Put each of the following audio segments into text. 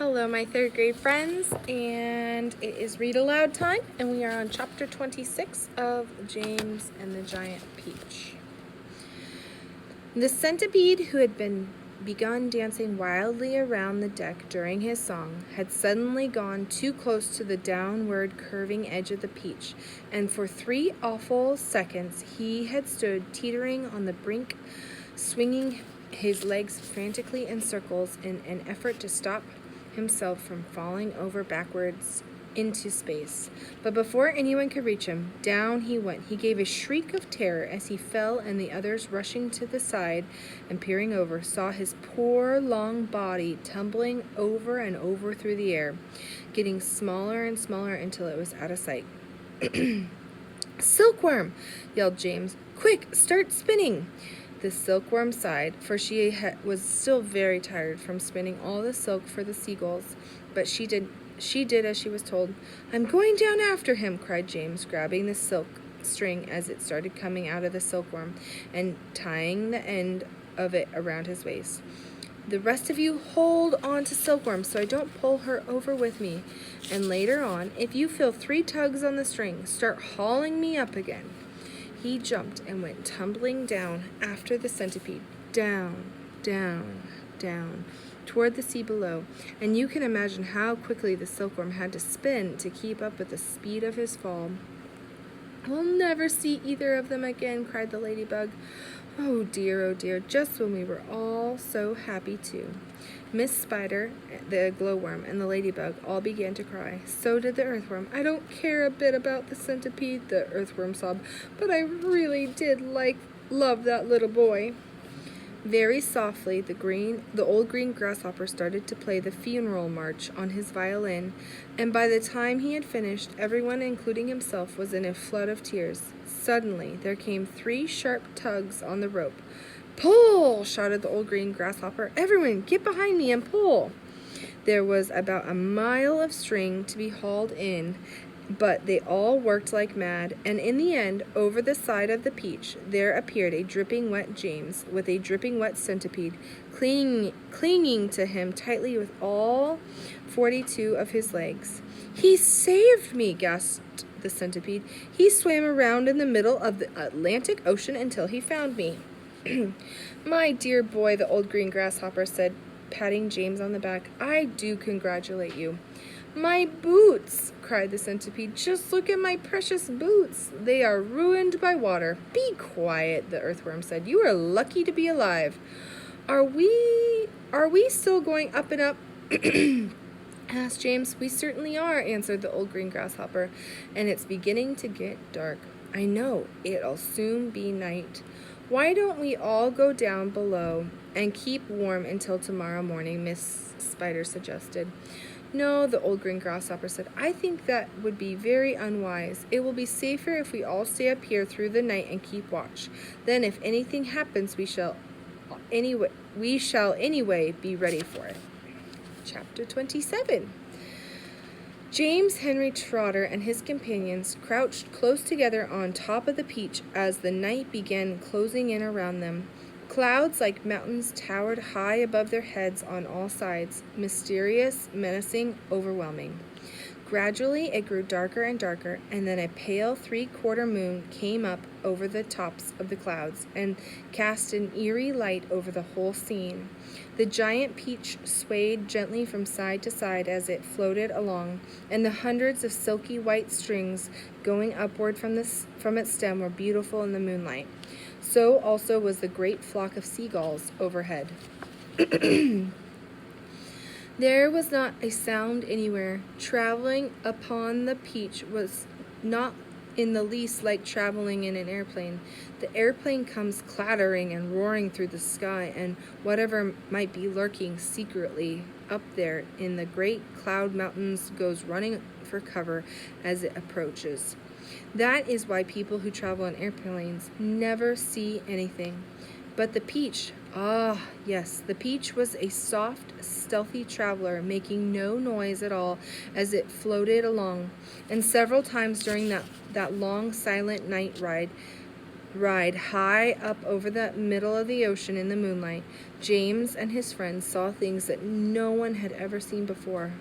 Hello, my third grade friends, and it is read aloud time, and we are on chapter 26 of James and the Giant Peach. The centipede, who had begun dancing wildly around the deck during his song, had suddenly gone too close to the downward curving edge of the peach, and for 3 awful seconds he had stood teetering on the brink, swinging his legs frantically in circles in an effort to stop himself from falling over backwards into space. But before anyone could reach him, down he went. He gave a shriek of terror as he fell, and the others, rushing to the side and peering over, saw his poor long body tumbling over and over through the air, getting smaller and smaller until it was out of sight. "Silkworm!" yelled James. "Quick, start spinning!" The silkworm sighed, for she was still very tired from spinning all the silk for the seagulls, but she did as she was told. "I'm going down after him," cried James, grabbing the silk string as it started coming out of the silkworm and tying the end of it around his waist. "The rest of you hold on to Silkworm so I don't pull her over with me, and later on, if you feel 3 tugs on the string, start hauling me up again." He jumped and went tumbling down after the centipede, down, down, down, toward the sea below, and you can imagine how quickly the silkworm had to spin to keep up with the speed of his fall. "We'll never see either of them again," cried the ladybug. Oh dear, just when we were all so happy too." Miss Spider, the glowworm, and the ladybug all began to cry. So did the earthworm. "I don't care a bit about the centipede," the earthworm sobbed, "but I really did love that little boy." Very softly, the old green grasshopper started to play the funeral march on his violin, and by the time he had finished, everyone, including himself, was in a flood of tears. Suddenly, there came 3 sharp tugs on the rope. "Pull!" shouted the old green grasshopper. "Everyone, get behind me and pull!" There was about a mile of string to be hauled in, but they all worked like mad, and in the end, over the side of the peach, there appeared a dripping wet James with a dripping wet centipede, clinging to him tightly with all 42 of his legs. "He saved me!" gasped the centipede. "He swam around in the middle of the Atlantic Ocean until he found me." "My dear boy," the old green grasshopper said, patting James on the back, "I do congratulate you." "My boots!" cried the centipede. "Just look at my precious boots. They are ruined by water." "Be quiet," the earthworm said. "You are lucky to be alive." Are we still going up and up?" asked James. "We certainly are," answered the old green grasshopper, "and it's beginning to get dark." "I know. It'll soon be night. Why don't we all go down below and keep warm until tomorrow morning?" Miss Spider suggested. "No," the old green grasshopper said. "I think that would be very unwise. It will be safer if we all stay up here through the night and keep watch. Then if anything happens, we shall anyway be ready for it." Chapter 27. James Henry Trotter and his companions crouched close together on top of the peach as the night began closing in around them. Clouds like mountains towered high above their heads on all sides, mysterious, menacing, overwhelming. Gradually it grew darker and darker, and then a pale 3/4 moon came up over the tops of the clouds and cast an eerie light over the whole scene. The giant peach swayed gently from side to side as it floated along, and the hundreds of silky white strings going upward from its stem were beautiful in the moonlight. So also was the great flock of seagulls overhead. There was not a sound anywhere. Traveling upon the peach was not in the least like traveling in an airplane. The airplane comes clattering and roaring through the sky, and whatever might be lurking secretly up there in the great cloud mountains goes running for cover as it approaches. That is why people who travel in airplanes never see anything. But the peach, yes, the peach was a soft, stealthy traveler, making no noise at all as it floated along. And several times during that long, silent night ride, ride high up over the middle of the ocean in the moonlight, James and his friends saw things that no one had ever seen before.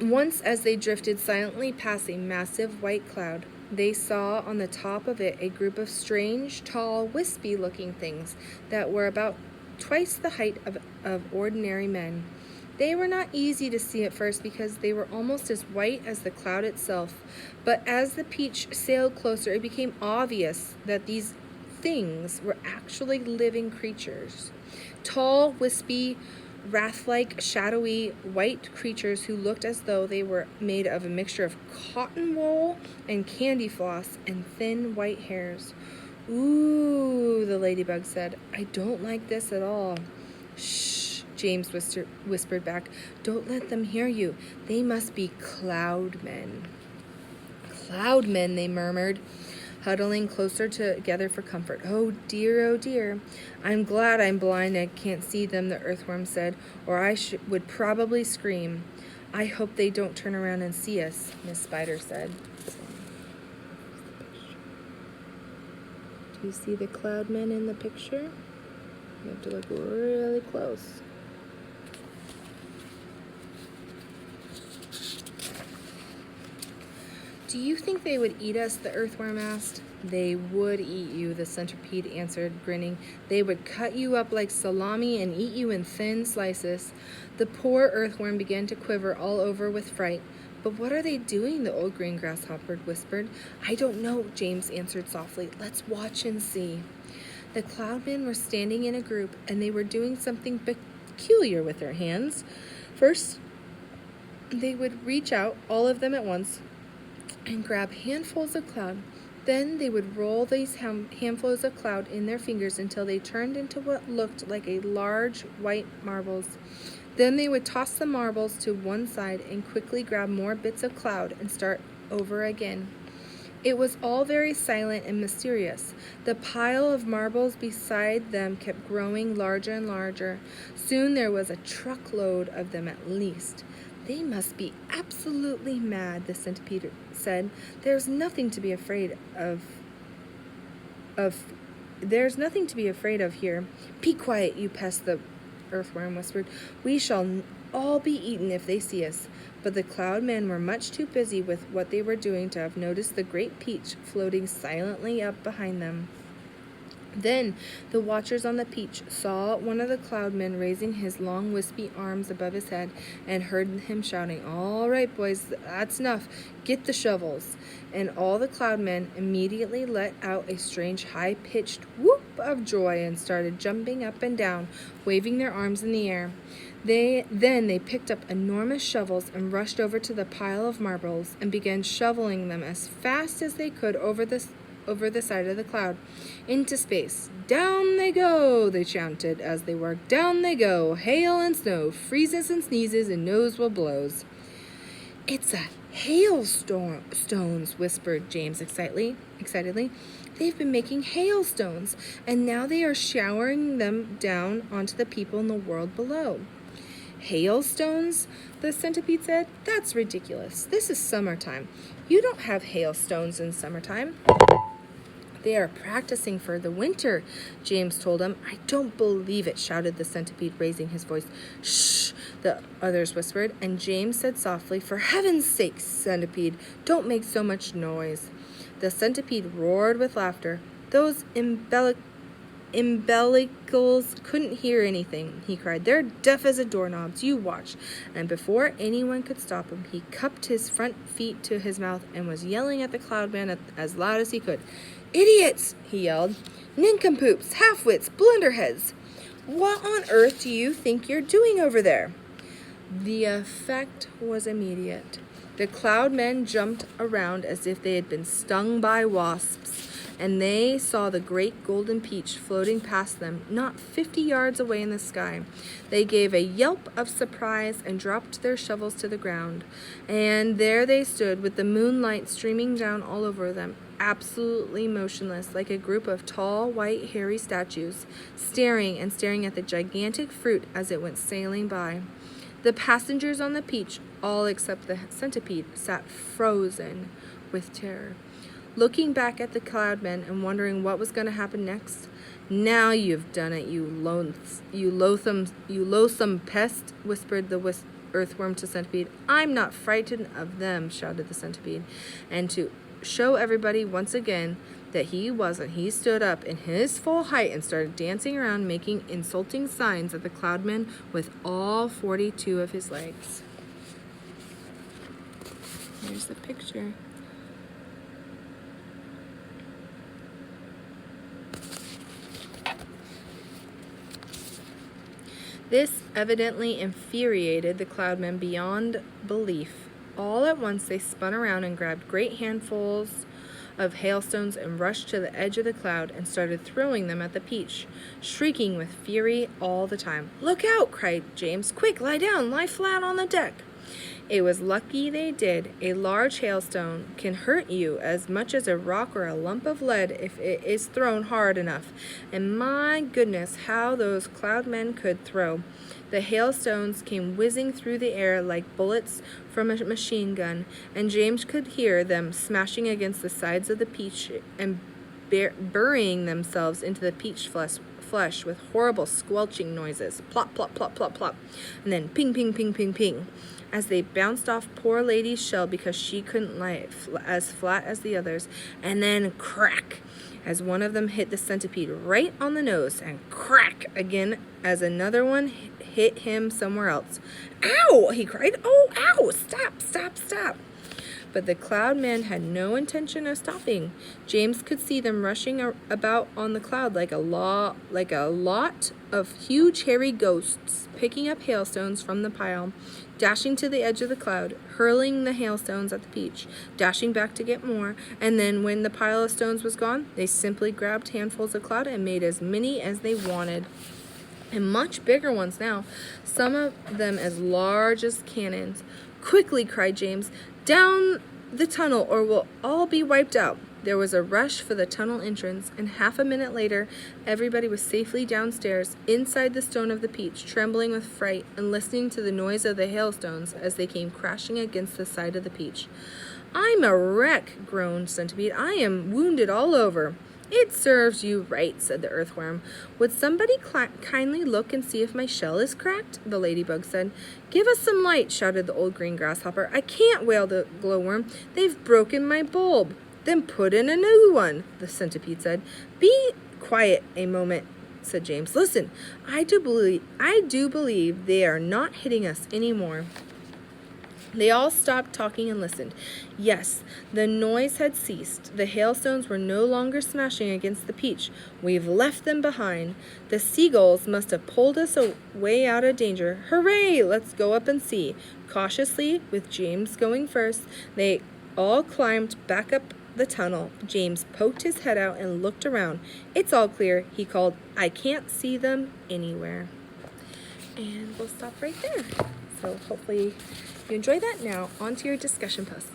Once, as they drifted silently past a massive white cloud, they saw on the top of it a group of strange, tall, wispy-looking things that were about twice the height of ordinary men. They were not easy to see at first because they were almost as white as the cloud itself, but as the Peach sailed closer, it became obvious that these things were actually living creatures. Tall, wispy, wraith-like, shadowy, white creatures who looked as though they were made of a mixture of cotton wool and candy floss and thin white hairs. "Ooh," the ladybug said. "I don't like this at all." "Shh," James whispered back. "Don't let them hear you. They must be cloud men." "Cloud men," they murmured, huddling closer together for comfort. Oh dear. "I'm glad I'm blind and can't see them," the earthworm said, "or I would probably scream." "I hope they don't turn around and see us," Miss Spider said. Do you see the cloud men in the picture? You have to look really close. "Do you think they would eat us?" the earthworm asked. "They would eat you," the centipede answered, grinning. "They would cut you up like salami and eat you in thin slices." The poor earthworm began to quiver all over with fright. "But what are they doing?" the old green grasshopper whispered. "I don't know," James answered softly. "Let's watch and see." The cloudmen were standing in a group, and they were doing something peculiar with their hands. First, they would reach out, all of them at once, and grab handfuls of cloud. Then they would roll these handfuls of cloud in their fingers until they turned into what looked like a large white marbles. Then they would toss the marbles to one side and quickly grab more bits of cloud and start over again. It was all very silent and mysterious. The pile of marbles beside them kept growing larger and larger. Soon there was a truckload of them at least. "They must be absolutely mad," the centipede said. There's nothing to be afraid of here." "Be quiet, you pest," the earthworm whispered. "We shall all be eaten if they see us." But the cloud men were much too busy with what they were doing to have noticed the great Peach floating silently up behind them. Then the watchers on the Peach saw one of the cloud men raising his long wispy arms above his head and heard him shouting, "All right, boys, that's enough. Get the shovels." And all the cloud men immediately let out a strange high-pitched whoop of joy and started jumping up and down, waving their arms in the air. Then they picked up enormous shovels and rushed over to the pile of marbles and began shoveling them as fast as they could over the side of the cloud, into space. "Down they go," they chanted as they worked. "Down they go, hail and snow, freezes and sneezes and knows what blows." "It's a hailstones," whispered James excitedly. "They've been making hailstones, and now they are showering them down onto the people in the world below." "Hailstones?" the centipede said. "That's ridiculous. This is summertime. You don't have hailstones in summertime." "They are practicing for the winter," James told him. "I don't believe it," shouted the centipede, raising his voice. "Shh," the others whispered, and James said softly, "For heaven's sake, centipede, don't make so much noise." The centipede roared with laughter. "Those umbilicals couldn't hear anything," he cried. "They're deaf as a doorknob. You watch." And before anyone could stop him, he cupped his front feet to his mouth and was yelling at the cloudman as loud as he could. "Idiots!" he yelled. "Nincompoops, half-wits, blunderheads! What on earth do you think you're doing over there?" The effect was immediate. The cloud men jumped around as if they had been stung by wasps, and they saw the great golden Peach floating past them, not 50 yards away in the sky. They gave a yelp of surprise and dropped their shovels to the ground. And there they stood, with the moonlight streaming down all over them, absolutely motionless, like a group of tall, white, hairy statues, staring at the gigantic fruit as it went sailing by. The passengers on the Peach, all except the centipede, sat frozen with terror. looking back at the cloudmen and wondering what was going to happen next. "Now you've done it, you loathsome pest," whispered the earthworm to Centipede. "I'm not frightened of them," shouted the Centipede. And to show everybody once again that he wasn't, he stood up in his full height and started dancing around, making insulting signs at the cloudmen with all 42 of his legs. Here's the picture. This evidently infuriated the cloudmen beyond belief. All at once they spun around and grabbed great handfuls of hailstones and rushed to the edge of the cloud and started throwing them at the peach, shrieking with fury all the time. "Look out!" cried James. "Quick, lie down, lie flat on the deck." It was lucky they did. A large hailstone can hurt you as much as a rock or a lump of lead if it is thrown hard enough. And my goodness, how those cloudmen could throw. The hailstones came whizzing through the air like bullets from a machine gun, and James could hear them smashing against the sides of the peach and burying themselves into the peach flesh with horrible squelching noises. Plop, plop, plop, plop, plop. And then ping, ping, ping, ping, ping, as they bounced off poor Lady's shell because she couldn't lie as flat as the others. And then crack, as one of them hit the Centipede right on the nose, and crack again as another one hit him somewhere else. "Ow!" he cried. "Oh, ow! Stop, stop, stop!" But the cloudmen had no intention of stopping. James could see them rushing about on the cloud like a lot of huge hairy ghosts, picking up hailstones from the pile, dashing to the edge of the cloud, hurling the hailstones at the peach, dashing back to get more, and then when the pile of stones was gone, they simply grabbed handfuls of cloud and made as many as they wanted. And much bigger ones now, some of them as large as cannons. "Quickly," cried James, "down the tunnel or we'll all be wiped out." There was a rush for the tunnel entrance, and half a minute later, everybody was safely downstairs, inside the stone of the peach, trembling with fright and listening to the noise of the hailstones as they came crashing against the side of the peach. "I'm a wreck," groaned Centipede. "I am wounded all over." "It serves you right," said the earthworm. "Would somebody kindly look and see if my shell is cracked?" the ladybug said. "Give us some light," shouted the old green grasshopper. "I can't," wailed the glowworm. "They've broken my bulb." "Then put in a new one," the centipede said. "Be quiet a moment," said James. "Listen, I do believe they are not hitting us anymore." They all stopped talking and listened. Yes, the noise had ceased. The hailstones were no longer smashing against the peach. "We've left them behind. The seagulls must have pulled us away out of danger. Hooray! Let's go up and see." Cautiously, with James going first, they all climbed back up the tunnel. James poked his head out and looked around. "It's all clear," he called. "I can't see them anywhere." And we'll stop right there. So hopefully you enjoyed that. Now, on to your discussion post.